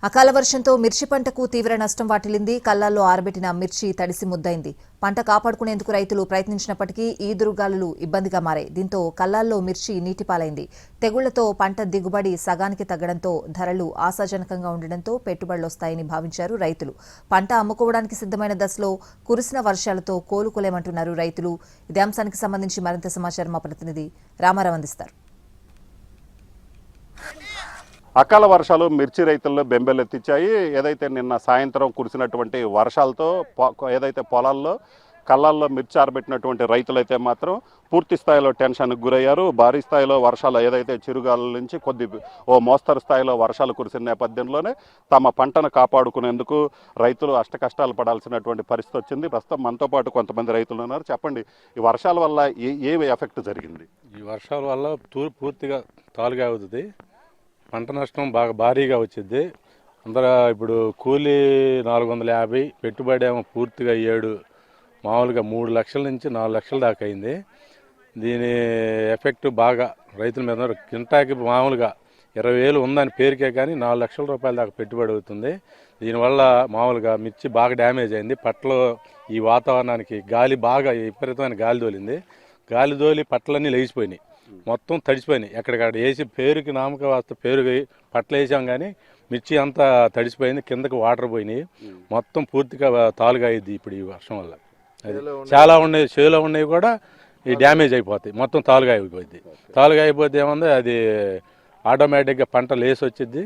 అకాల వర్షంతో మిర్చి పంటకు తీవ్ర నష్టం వాటిల్లింది. కళ్లాల్లో ఆరబెట్టిన మిర్చి తడిసి ముద్దైంది. పంట కాపాడుకునేందుకు రైతులు ప్రయత్నించినప్పటికీ ఈదురుగాలులు ఇబ్బందిగా మారాయి. దీంతో కళ్లాల్లో మిర్చి నీటిపాలైంది. తెగుళ్లతో పంట దిగుబడి సగానికి తగ్గడంతో ధరలు ఆశాజనకంగా ఉండడంతో పెట్టుబడులొస్తాయని భావించారు రైతులు. పంట అమ్ముకోవడానికి సిద్ధమైన దశలో కురిసిన వర్షాలతో కోలుకోలేమంటున్నారు రైతులు. ఇదే అంశానికి సంబంధించి మరింత సమాచారం మా ప్రతినిధి రామారావు అందిస్తారు. అకాల వర్షాలు మిర్చి రైతుల్లో బెంబేలెత్తించాయి. ఏదైతే నిన్న సాయంత్రం కురిసినటువంటి వర్షాలతో ఏదైతే పొలాల్లో కళ్ళాల్లో మిర్చి ఆరబెట్టినటువంటి రైతులైతే మాత్రం పూర్తి స్థాయిలో టెన్షన్కి గురయ్యారు. భారీ స్థాయిలో వర్షాలు ఏదైతే చిరుగాలుల నుంచి ఓ మోస్తరు స్థాయిలో వర్షాలు కురిసిన నేపథ్యంలోనే తమ పంటను కాపాడుకునేందుకు రైతులు అష్టకష్టాలు పడాల్సినటువంటి పరిస్థితి వచ్చింది. ప్రస్తుతం మనతో పాటు కొంతమంది రైతులు ఉన్నారు. చెప్పండి, ఈ వర్షాల వల్ల ఏ ఎఫెక్ట్ జరిగింది? ఈ వర్షాల వల్ల పూర్తిగా తాలుగా అవుతుంది. పంట నష్టం బాగా భారీగా వచ్చింది. అందరూ ఇప్పుడు కూలీ 450, పెట్టుబడి ఏమో పూర్తిగా 7, మామూలుగా 3 లక్షల నుంచి 4 లక్షల దాకా అయింది. దీని ఎఫెక్ట్ బాగా రైతుల మీద. కింటాకి మామూలుగా 20,000 ఉందని పేరుకే కానీ 4 లక్షల రూపాయల దాకా పెట్టుబడి అవుతుంది. దీనివల్ల మామూలుగా మిర్చి బాగా డ్యామేజ్ అయింది. పట్టలో ఈ వాతావరణానికి గాలి బాగా విపరీతమైన గాలి తోలింది. గాలి తోలి పట్టలన్నీ లేచిపోయినాయి, మొత్తం తడిసిపోయినాయి. ఎక్కడికక్కడ వేసి పేరుకి నామక వాస్త పేరుకి పట్టలు వేసాం కానీ మిర్చి అంతా తడిసిపోయింది. కిందకి వాటర్ పోయినాయి. మొత్తం పూర్తిగా తాలుగా అయింది ఇప్పుడు ఈ వర్షం వల్ల. అది చాలా ఉన్నాయి, చేలో ఉన్నాయి కూడా ఈ డ్యామేజ్ అయిపోతాయి. మొత్తం తాలుగా అయిపోయింది. తాలుగా అయిపోతే ఏముంది, అది ఆటోమేటిక్గా పంట లేసి వచ్చింది.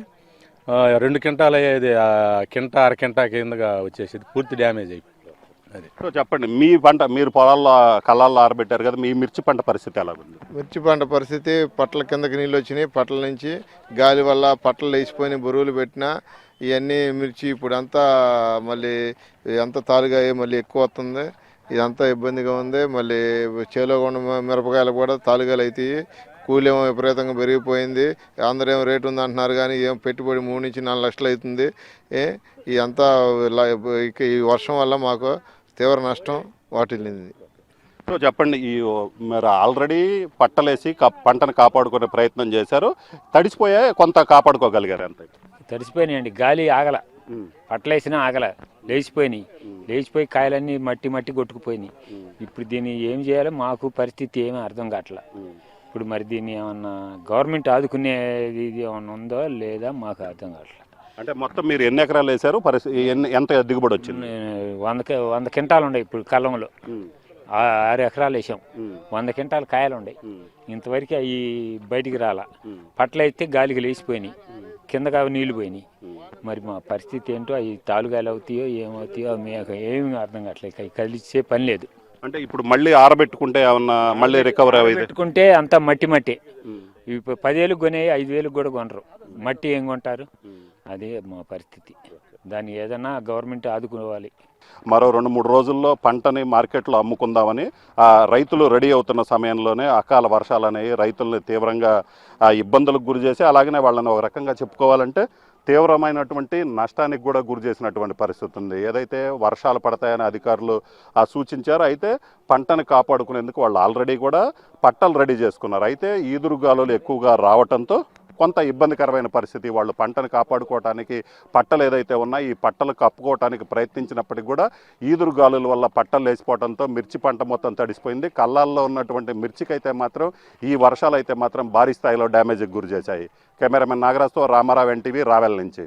2 క్వింటాలు అయ్యేది కింటా అరకింటా కిందగా వచ్చేసింది. పూర్తి డ్యామేజ్ అయిపోయింది. అది సో చెప్పండి, మీ పంట మీరు పొలాల్లో కళ్ళాల్లో ఆరబెట్టారు కదా, మీ మిర్చి పంట పరిస్థితి ఎలా ఉంది? మిర్చి పంట పరిస్థితి పట్ల కిందకి నీళ్ళు వచ్చినాయి. పట్ల నుంచి గాలి వల్ల పట్టలు లేచిపోయిన బరువులు పెట్టినా ఇవన్నీ మిర్చి ఇప్పుడు అంతా మళ్ళీ అంత తాలుగా మళ్ళీ ఎక్కువ వస్తుంది. ఇదంతా ఇబ్బందిగా ఉంది. మళ్ళీ చేలో ఉన్న మిరపకాయలు కూడా తాలుగాలు అవుతాయి. కూలి ఏమో విపరీతంగా పెరిగిపోయింది. అందరూ ఏమో రేటు ఉంది అంటున్నారు కానీ ఏం పెట్టుబడి 3 నుంచి 4 లక్షలు అవుతుంది. ఇదంతా ఈ వర్షం వల్ల మాకు తీవ్ర నష్టం వాటిల్లింది. సో చెప్పండి, మీరు ఆల్రెడీ పట్టలేసి పంటను కాపాడుకునే ప్రయత్నం చేశారు. తడిసిపోయా కొంత కాపాడుకోగలిగారు? అంతే తడిసిపోయినాయండి. గాలి ఆగల, పట్టలేసినా ఆగల, లేచిపోయి కాయలన్నీ మట్టి కొట్టుకుపోయినాయి. ఇప్పుడు దీన్ని ఏం చేయాలో మాకు పరిస్థితి ఏమీ అర్థం కావట్లా. ఇప్పుడు మరి దీన్ని ఏమన్నా గవర్నమెంట్ ఆదుకునేది ఏమన్నా ఉందో లేదా మాకు అర్థం కావట్లేదు. అంటే మొత్తం మీరు ఎన్ని ఎకరాలు వేశారు? ఎంత దిగుబడి వచ్చింది? 100 క్వింటాలు ఉన్నాయి. ఇప్పుడు కళ్ళంలో 6 ఎకరాలు వేసాం. 100 క్వింటాలు కాయలు ఉన్నాయి. ఇంతవరకు అవి బయటికి రాలా. పట్ల అయితే గాలికి లేచిపోయినాయి, కిందగా నీళ్లు పోయినాయి. మరి మా పరిస్థితి ఏంటో, అవి తాలుగాయలు అవుతాయో ఏమవుతాయో మీకు ఏమి అర్థం కావట్లేదు. అవి కలిసే పని లేదు. అంటే ఇప్పుడు మళ్ళీ ఆరబెట్టుకుంటే ఏమన్నా మళ్ళీ రికవర్ పెట్టుకుంటే అంతా మట్టి. ఇప్పుడు 10,000 కొనే 5,000 కూడా కొనరు. మట్టి ఏం కొంటారు? అదే మా పరిస్థితి. దాన్ని ఏదైనా గవర్నమెంట్ ఆదుకోవాలి. మరో 2-3 రోజుల్లో పంటని మార్కెట్లో అమ్ముకుందామని రైతులు రెడీ అవుతున్న సమయంలోనే అకాల వర్షాలు అనేవి రైతుల్ని తీవ్రంగా ఇబ్బందులకు గురి చేసి, అలాగనే వాళ్ళని ఒక రకంగా చెప్పుకోవాలంటే తీవ్రమైనటువంటి నష్టానికి కూడా గురి చేసినటువంటి పరిస్థితి ఉంది. ఏదైతే వర్షాలు పడతాయని అధికారులు సూచించారో, అయితే పంటను కాపాడుకునేందుకు వాళ్ళు ఆల్రెడీ కూడా పట్టలు రెడీ చేసుకున్నారు. అయితే ఈదురుగాలులు ఎక్కువగా రావడంతో కొంత ఇబ్బందికరమైన పరిస్థితి. వాళ్ళు పంటను కాపాడుకోవడానికి పట్టలు ఏదైతే ఉన్నాయో ఈ పట్టలు కప్పుకోవడానికి ప్రయత్నించినప్పటికీ కూడా ఈదురుగాలుల వల్ల పట్టలు లేచిపోవడంతో మిర్చి పంట మొత్తం తడిసిపోయింది. కళ్ళాల్లో ఉన్నటువంటి మిర్చికైతే మాత్రం ఈ వర్షాలు అయితే మాత్రం భారీ స్థాయిలో డ్యామేజ్కి గురి చేశాయి. కెమెరామెన్ నాగరాజ్తో రామారావు, ఎన్టీవీ, రావెల్ నుంచి.